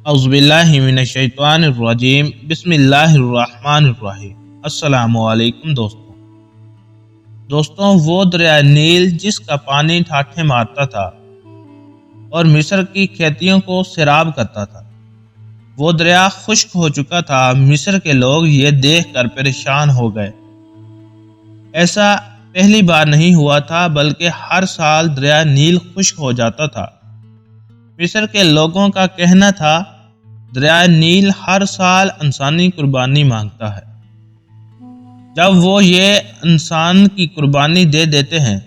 اعوذ باللہ من الشیطان الرجیم بسم اللہ الرحمن الرحیم۔ السلام علیکم دوستوں، وہ دریا نیل جس کا پانی ٹھاٹھے مارتا تھا اور مصر کی کھیتیوں کو سیراب کرتا تھا، وہ دریا خشک ہو چکا تھا۔ مصر کے لوگ یہ دیکھ کر پریشان ہو گئے۔ ایسا پہلی بار نہیں ہوا تھا، بلکہ ہر سال دریا نیل خشک ہو جاتا تھا۔ مصر کے لوگوں کا کہنا تھا، دریا نیل ہر سال انسانی قربانی مانگتا ہے۔ جب وہ یہ انسان کی قربانی دے دیتے ہیں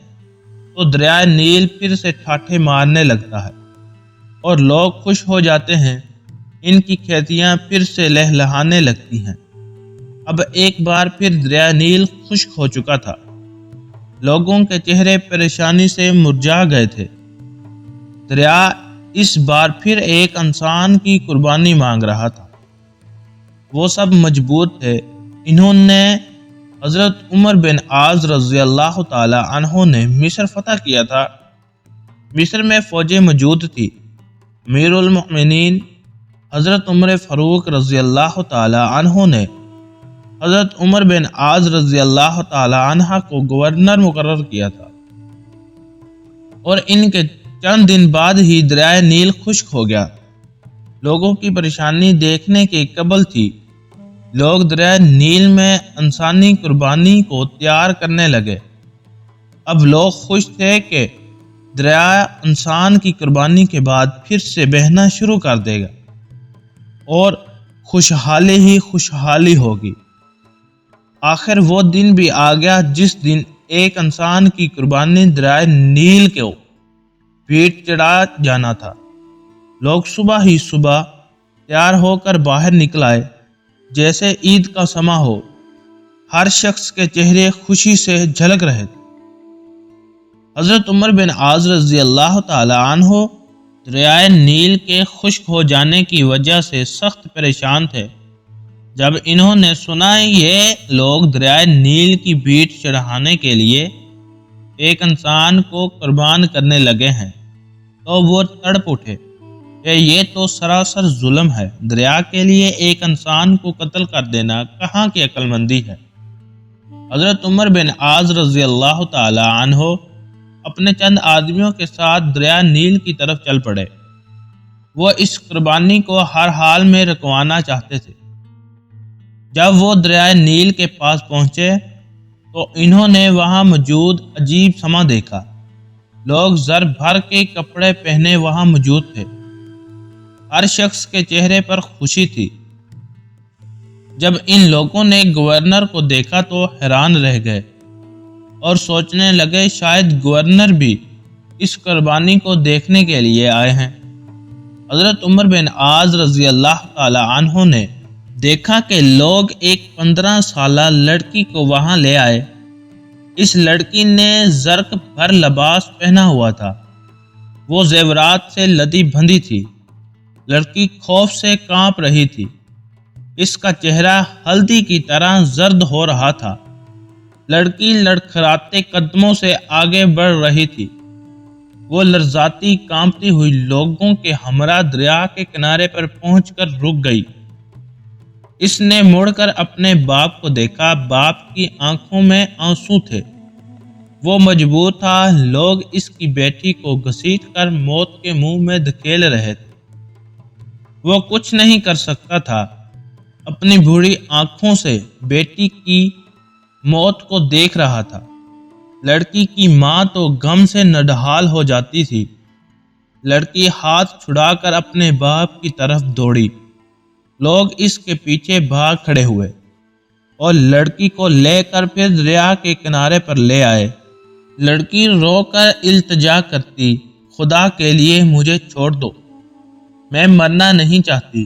تو دریا نیل پھر سے ٹھاٹھے مارنے لگتا ہے اور لوگ خوش ہو جاتے ہیں۔ ان کی کھیتیاں پھر سے لہلہانے لگتی ہیں۔ اب ایک بار پھر دریا نیل خشک ہو چکا تھا۔ لوگوں کے چہرے پریشانی سے مرجھا گئے تھے۔ دریا اس بار پھر ایک انسان کی قربانی مانگ رہا تھا۔ وہ سب مجبور تھے۔ انہوں نے حضرت عمر بن عاص رضی اللہ تعالی عنہ نے مصر فتح کیا تھا۔ مصر میں فوجیں موجود تھی۔ امیر المؤمنین حضرت عمر فاروق رضی اللہ تعالی عنہ نے حضرت عمر بن عاص رضی اللہ تعالی عنہ کو گورنر مقرر کیا تھا، اور ان کے چند دن بعد ہی دریا نیل خشک ہو گیا۔ لوگوں کی پریشانی دیکھنے کے قابل تھی۔ لوگ دریا نیل میں انسانی قربانی کو تیار کرنے لگے۔ اب لوگ خوش تھے کہ دریا انسان کی قربانی کے بعد پھر سے بہنا شروع کر دے گا اور خوشحالی ہی خوشحالی ہوگی۔ آخر وہ دن بھی آ گیا جس دن ایک انسان کی قربانی دریا نیل کو پیٹ چڑھا جانا تھا۔ لوگ صبح ہی صبح تیار ہو کر باہر نکل آئے جیسے عید کا سماں ہو۔ ہر شخص کے چہرے خوشی سے جھلک رہے تھے۔ حضرت عمر بن عاص رضی اللہ تعالی عنہ دریا نیل کے خشک ہو جانے کی وجہ سے سخت پریشان تھے۔ جب انہوں نے سنا یہ لوگ دریا نیل کی پیٹ چڑھانے کے لیے ایک انسان کو قربان کرنے لگے ہیں تو وہ تڑپ اٹھے کہ یہ تو سراسر ظلم ہے۔ دریا کے لیے ایک انسان کو قتل کر دینا کہاں کی عقل مندی ہے۔ حضرت عمر بن عاص رضی اللہ تعالی عنہ اپنے چند آدمیوں کے ساتھ دریا نیل کی طرف چل پڑے۔ وہ اس قربانی کو ہر حال میں رکوانا چاہتے تھے۔ جب وہ دریا نیل کے پاس پہنچے تو انہوں نے وہاں موجود عجیب سماں دیکھا۔ لوگ زر بھر کے کپڑے پہنے وہاں موجود تھے۔ ہر شخص کے چہرے پر خوشی تھی۔ جب ان لوگوں نے گورنر کو دیکھا تو حیران رہ گئے اور سوچنے لگے شاید گورنر بھی اس قربانی کو دیکھنے کے لیے آئے ہیں۔ حضرت عمر بن عاص رضی اللہ تعالی عنہ نے دیکھا کہ لوگ ایک 15 سالہ لڑکی کو وہاں لے آئے۔ اس لڑکی نے زرق بھر لباس پہنا ہوا تھا۔ وہ زیورات سے لدی بندھی تھی۔ لڑکی خوف سے کانپ رہی تھی۔ اس کا چہرہ ہلدی کی طرح زرد ہو رہا تھا۔ لڑکی لڑکھڑاتے قدموں سے آگے بڑھ رہی تھی۔ وہ لرزاتی کانپتی ہوئی لوگوں کے ہمراہ دریا کے کنارے پر پہنچ کر رک گئی۔ اس نے مڑ کر اپنے باپ کو دیکھا۔ باپ کی آنکھوں میں آنسو تھے۔ وہ مجبور تھا۔ لوگ اس کی بیٹی کو گھسیٹ کر موت کے منہ میں دھکیل رہے تھے۔ وہ کچھ نہیں کر سکتا تھا۔ اپنی بھوری آنکھوں سے بیٹی کی موت کو دیکھ رہا تھا۔ لڑکی کی ماں تو غم سے نڈھال ہو جاتی تھی۔ لڑکی ہاتھ چھڑا کر اپنے باپ کی طرف دوڑی۔ لوگ اس کے پیچھے بھاگ کھڑے ہوئے اور لڑکی کو لے کر پھر دریا کے کنارے پر لے آئے۔ لڑکی رو کر التجا کرتی، خدا کے لیے مجھے چھوڑ دو، میں مرنا نہیں چاہتی۔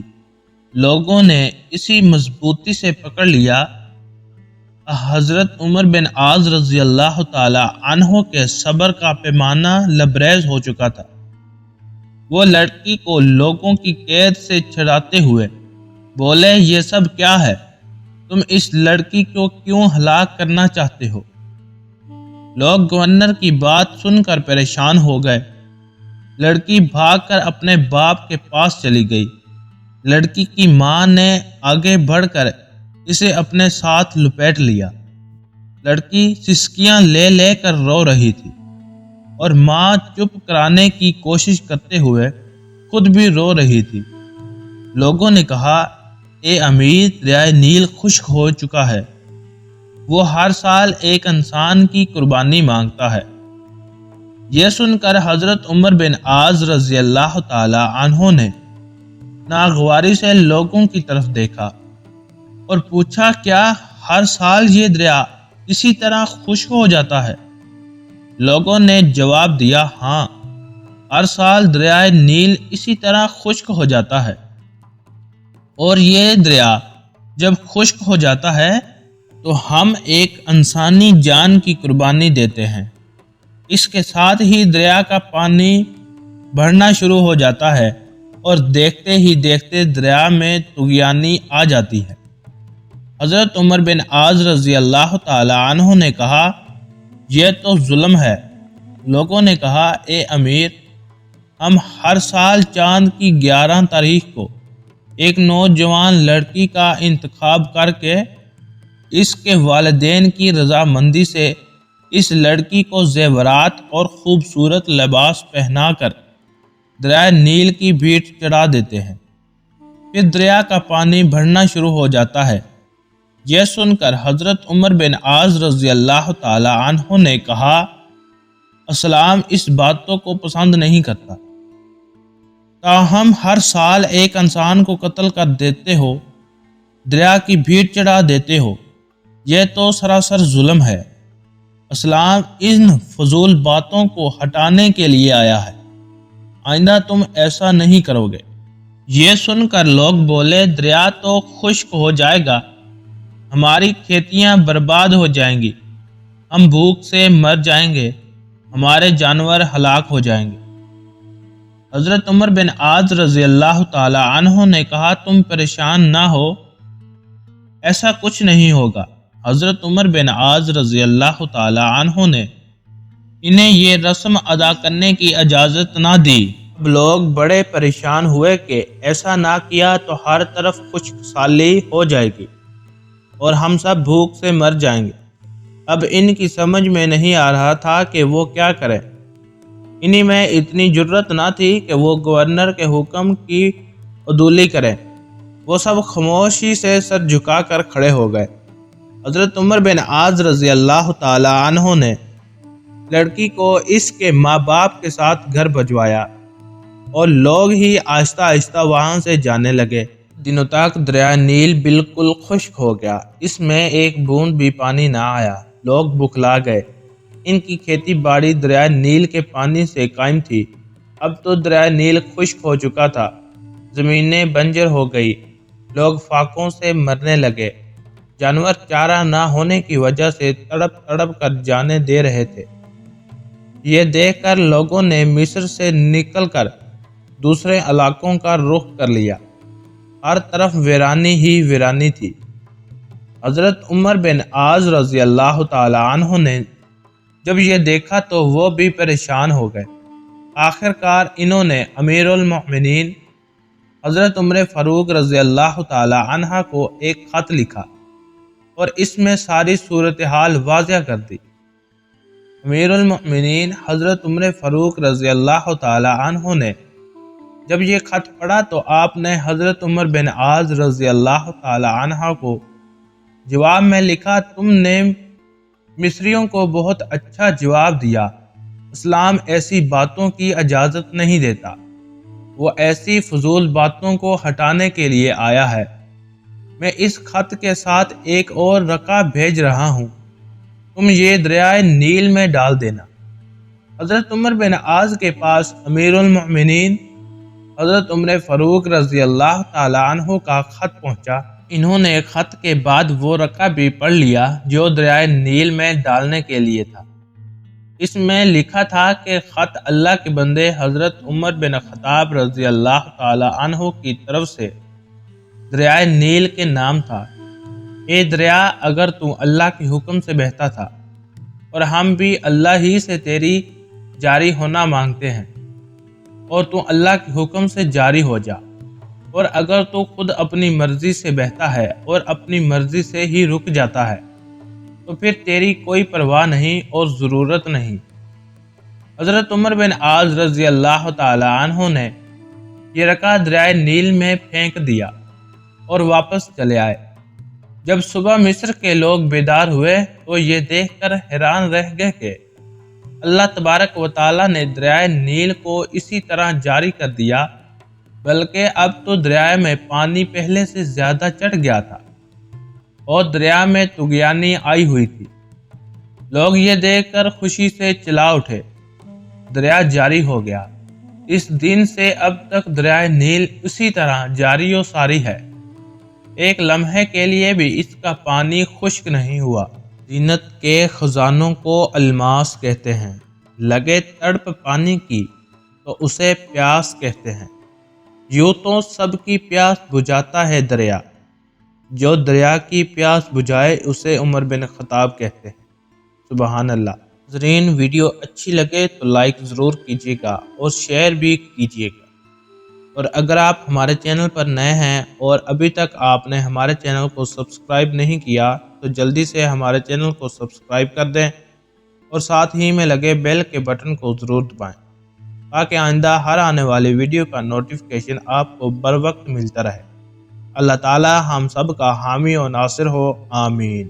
لوگوں نے اسی مضبوطی سے پکڑ لیا۔ حضرت عمر بن عاص رضی اللہ تعالی عنہ کے صبر کا پیمانہ لبریز ہو چکا تھا۔ وہ لڑکی کو لوگوں کی قید سے چھڑاتے ہوئے بولے، یہ سب کیا ہے؟ تم اس لڑکی کو کیوں ہلاک کرنا چاہتے ہو؟ لوگ گورنر کی بات سن کر پریشان ہو گئے۔ لڑکی بھاگ کر اپنے باپ کے پاس چلی گئی۔ لڑکی کی ماں نے آگے بڑھ کر اسے اپنے ساتھ لپیٹ لیا۔ لڑکی سسکیاں لے لے کر رو رہی تھی اور ماں چپ کرانے کی کوشش کرتے ہوئے خود بھی رو رہی تھی۔ لوگوں نے کہا، اے امیر، دریائے نیل خشک ہو چکا ہے، وہ ہر سال ایک انسان کی قربانی مانگتا ہے۔ یہ سن کر حضرت عمر بن عاص رضی اللہ تعالی عنہ نے ناگواری سے لوگوں کی طرف دیکھا اور پوچھا، کیا ہر سال یہ دریا اسی طرح خشک ہو جاتا ہے؟ لوگوں نے جواب دیا، ہاں، ہر سال دریائے نیل اسی طرح خشک ہو جاتا ہے، اور یہ دریا جب خشک ہو جاتا ہے تو ہم ایک انسانی جان کی قربانی دیتے ہیں۔ اس کے ساتھ ہی دریا کا پانی بڑھنا شروع ہو جاتا ہے اور دیکھتے ہی دیکھتے دریا میں طغیانی آ جاتی ہے۔ حضرت عمر بن عاص رضی اللہ تعالی عنہ نے کہا، یہ تو ظلم ہے۔ لوگوں نے کہا، اے امیر، ہم ہر سال چاند کی 11 تاریخ کو ایک نوجوان لڑکی کا انتخاب کر کے اس کے والدین کی رضامندی سے اس لڑکی کو زیورات اور خوبصورت لباس پہنا کر دریائے نیل کی بھیٹ چڑھا دیتے ہیں، پھر دریا کا پانی بڑھنا شروع ہو جاتا ہے۔ یہ سن کر حضرت عمر بن عاص رضی اللہ تعالی عنہ نے کہا، اسلام اس باتوں کو پسند نہیں کرتا۔ تاہم ہر سال ایک انسان کو قتل کر دیتے ہو، دریا کی بھیٹ چڑھا دیتے ہو، یہ تو سراسر ظلم ہے۔ اسلام ان فضول باتوں کو ہٹانے کے لیے آیا ہے، آئندہ تم ایسا نہیں کرو گے۔ یہ سن کر لوگ بولے، دریا تو خشک ہو جائے گا، ہماری کھیتیاں برباد ہو جائیں گی، ہم بھوک سے مر جائیں گے، ہمارے جانور ہلاک ہو جائیں گے۔ حضرت عمر بن عاص رضی اللہ تعالی عنہ نے کہا، تم پریشان نہ ہو، ایسا کچھ نہیں ہوگا۔ حضرت عمر بن عاص رضی اللہ تعالی عنہ نے انہیں یہ رسم ادا کرنے کی اجازت نہ دی۔ اب لوگ بڑے پریشان ہوئے کہ ایسا نہ کیا تو ہر طرف خشک سالی ہو جائے گی اور ہم سب بھوک سے مر جائیں گے۔ اب ان کی سمجھ میں نہیں آ رہا تھا کہ وہ کیا کریں۔ انہی میں اتنی جرت نہ تھی کہ وہ گورنر کے حکم کی عدولی کریں۔ وہ سب خاموشی سے سر جھکا کر کھڑے ہو گئے۔ حضرت عمر بن عاص رضی اللہ تعالی عنہ نے لڑکی کو اس کے ماں باپ کے ساتھ گھر بھجوایا اور لوگ ہی آہستہ آہستہ وہاں سے جانے لگے۔ دنوں تک دریائے نیل بالکل خشک ہو گیا، اس میں ایک بوند بھی پانی نہ آیا۔ لوگ بکھلا گئے۔ ان کی کھیتی باڑی دریائے نیل کے پانی سے قائم تھی۔ اب تو دریائے نیل خشک ہو چکا تھا، زمینیں بنجر ہو گئی، لوگ فاقوں سے مرنے لگے، جانور چارہ نہ ہونے کی وجہ سے تڑپ تڑپ کر جانیں دے رہے تھے۔ یہ دیکھ کر لوگوں نے مصر سے نکل کر دوسرے علاقوں کا رخ کر لیا۔ ہر طرف ویرانی ہی ویرانی تھی۔ حضرت عمر بن عاص رضی اللہ تعالی عنہ نے جب یہ دیکھا تو وہ بھی پریشان ہو گئے۔ آخر کار انہوں نے امیر المؤمنین حضرت عمر فاروق رضی اللہ تعالی عنہ کو ایک خط لکھا اور اس میں ساری صورتحال واضح کر دی۔ امیر المؤمنین حضرت عمر فاروق رضی اللہ تعالی عنہ نے جب یہ خط پڑھا تو آپ نے حضرت عمر بن عاص رضی اللہ تعالی عنہ کو جواب میں لکھا، تم نے مصریوں کو بہت اچھا جواب دیا۔ اسلام ایسی باتوں کی اجازت نہیں دیتا، وہ ایسی فضول باتوں کو ہٹانے کے لیے آیا ہے۔ میں اس خط کے ساتھ ایک اور رقعہ بھیج رہا ہوں، تم یہ دریائے نیل میں ڈال دینا۔ حضرت عمر بن عاص کے پاس امیر المؤمنین حضرت عمر فاروق رضی اللہ تعالی عنہ کا خط پہنچا۔ انہوں نے خط کے بعد وہ رقعہ بھی پڑھ لیا جو دریائے نیل میں ڈالنے کے لیے تھا۔ اس میں لکھا تھا کہ خط اللہ کے بندے حضرت عمر بن خطاب رضی اللہ تعالی عنہ کی طرف سے دریائے نیل کے نام تھا۔ اے دریا، اگر تو اللہ کے حکم سے بہتا تھا اور ہم بھی اللہ ہی سے تیری جاری ہونا مانگتے ہیں، اور تو اللہ کے حکم سے جاری ہو جا۔ اور اگر تو خود اپنی مرضی سے بہتا ہے اور اپنی مرضی سے ہی رک جاتا ہے تو پھر تیری کوئی پرواہ نہیں اور ضرورت نہیں۔ حضرت عمر بن عاص رضی اللہ تعالی عنہ نے یہ رکعت دریائے نیل میں پھینک دیا اور واپس چلے آئے۔ جب صبح مصر کے لوگ بیدار ہوئے تو یہ دیکھ کر حیران رہ گئے کہ اللہ تبارک و تعالی نے دریائے نیل کو اسی طرح جاری کر دیا، بلکہ اب تو دریا میں پانی پہلے سے زیادہ چڑھ گیا تھا اور دریا میں طغیانی آئی ہوئی تھی۔ لوگ یہ دیکھ کر خوشی سے چلا اٹھے، دریا جاری ہو گیا۔ اس دن سے اب تک دریائے نیل اسی طرح جاری و ساری ہے، ایک لمحے کے لیے بھی اس کا پانی خشک نہیں ہوا۔ زینت کے خزانوں کو الماس کہتے ہیں، لگے تڑپ پانی کی تو اسے پیاس کہتے ہیں۔ یوں تو سب کی پیاس بجھاتا ہے دریا، جو دریا کی پیاس بجھائے اسے عمر بن خطاب کہتے ہیں۔ سبحان اللہ۔ ناظرین، ویڈیو اچھی لگے تو لائک ضرور کیجیے گا اور شیئر بھی کیجیے گا، اور اگر آپ ہمارے چینل پر نئے ہیں اور ابھی تک آپ نے ہمارے چینل کو سبسکرائب نہیں کیا تو جلدی سے ہمارے چینل کو سبسکرائب کر دیں اور ساتھ ہی میں لگے بیل کے بٹن کو ضرور دبائیں تاکہ آئندہ ہر آنے والی ویڈیو کا نوٹیفیکیشن آپ کو بر وقت ملتا رہے۔ اللہ تعالی ہم سب کا حامی و ناصر ہو، آمین۔